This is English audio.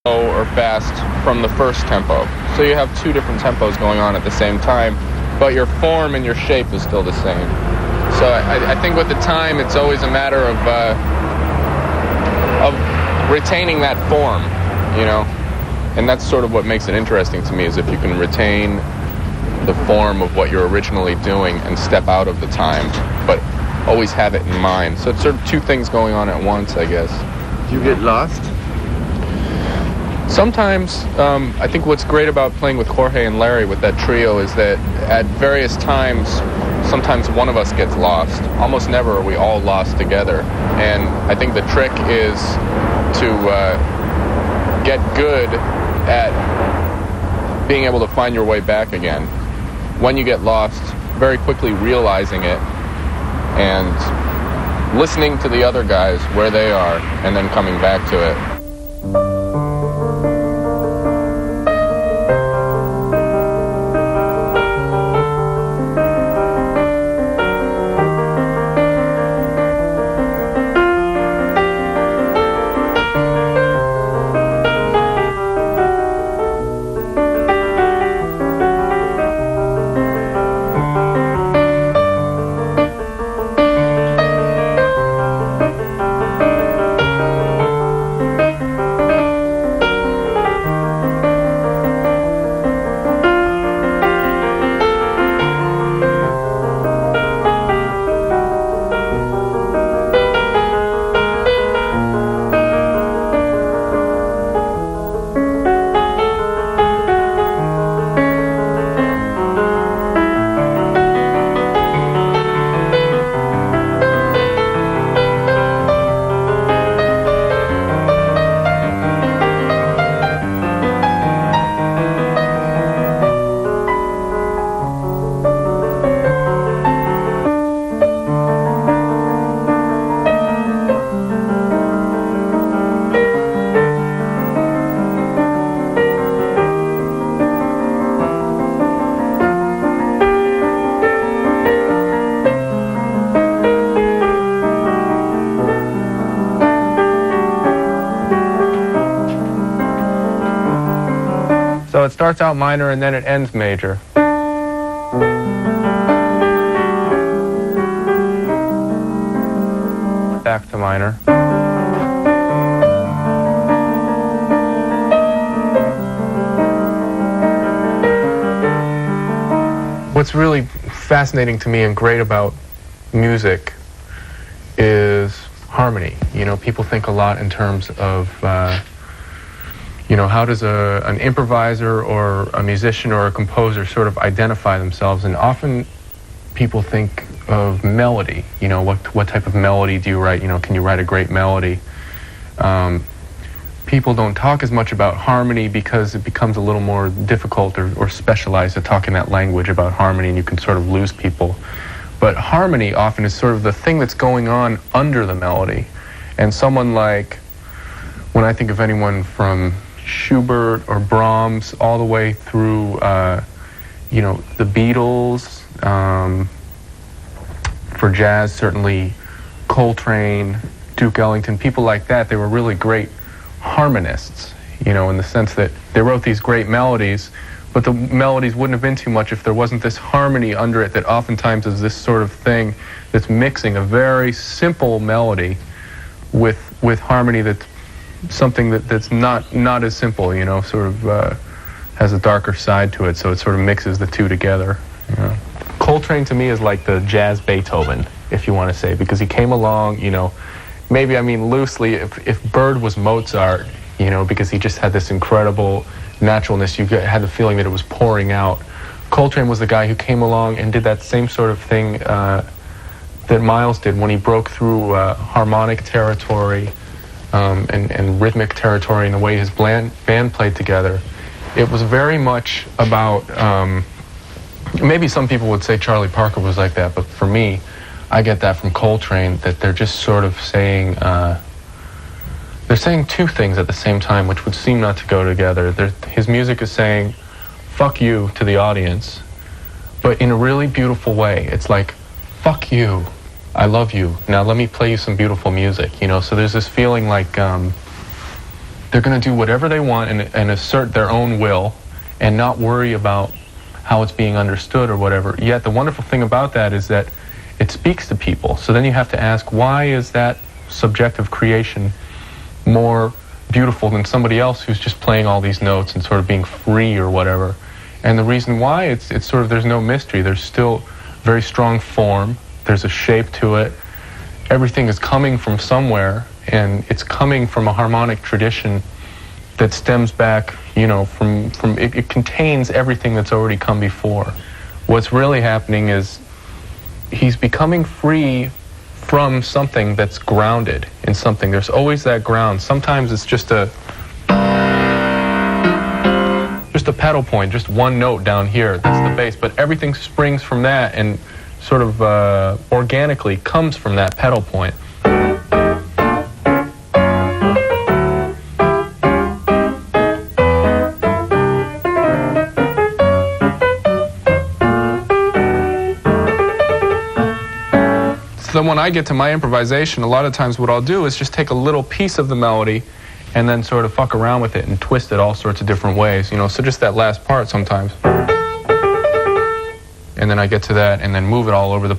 slow or fast from the first tempo. So you have two different tempos going on at the same time, but your form and your shape is still the same. So I think with the time, it's always a matter of retaining that form, you know? And that's sort of what makes it interesting to me, is if you can retain the form of what you're originally doing and step out of the time, but always have it in mind. So it's sort of two things going on at once, I guess. Do you get lost? Sometimes. I think what's great about playing with Jorge and Larry with that trio is that at various times, sometimes one of us gets lost. Almost never are we all lost together. And I think the trick is to get good at being able to find your way back again. When you get lost, very quickly realizing it and listening to the other guys where they are and then coming back to it. So it starts out minor and then it ends major. Back to minor. What's really fascinating to me and great about music is harmony. You know, people think a lot in terms of you know, how does an improviser or a musician or a composer sort of identify themselves? And often people think of melody. You know, what type of melody do you write? You know, can you write a great melody? People don't talk as much about harmony because it becomes a little more difficult or specialized to talk in that language about harmony, and you can sort of lose people. But harmony often is sort of the thing that's going on under the melody. And someone like, when I think of anyone from Schubert or Brahms all the way through, you know, the Beatles, for jazz, certainly Coltrane, Duke Ellington, people like that, they were really great harmonists, you know, in the sense that they wrote these great melodies, but the melodies wouldn't have been too much if there wasn't this harmony under it that oftentimes is this sort of thing that's mixing a very simple melody with harmony that's something that's not as simple, you know, sort of has a darker side to it, so it sort of mixes the two together. You know. Coltrane to me is like the jazz Beethoven, if you want to say, because he came along, you know, maybe, I mean, loosely, if Bird was Mozart, you know, because he just had this incredible naturalness, you had the feeling that it was pouring out. Coltrane was the guy who came along and did that same sort of thing that Miles did when he broke through harmonic territory and rhythmic territory in the way his band played together. It was very much about, maybe some people would say Charlie Parker was like that, but for me, I get that from Coltrane, that they're just sort of saying, they're saying two things at the same time, which would seem not to go together. His music is saying, fuck you to the audience, but in a really beautiful way. It's like, fuck you, I love you, now let me play you some beautiful music, you know? So there's this feeling like, they're going to do whatever they want and assert their own will and not worry about how it's being understood or whatever. Yet the wonderful thing about that is that it speaks to people. So then you have to ask, why is that subjective creation more beautiful than somebody else who's just playing all these notes and sort of being free or whatever? And the reason why, it's sort of, there's no mystery. There's still very strong form. There's a shape to it. Everything is coming from somewhere, and it's coming from a harmonic tradition that stems back, you know, from it contains everything that's already come before. What's really happening is he's becoming free from something that's grounded in something. There's always that ground. Sometimes it's just a pedal point, just one note down here. That's the bass. But everything springs from that and sort of organically comes from that pedal point. So then when I get to my improvisation, a lot of times what I'll do is just take a little piece of the melody and then sort of fuck around with it and twist it all sorts of different ways, you know, so just that last part sometimes. And then I get to that and then move it all over the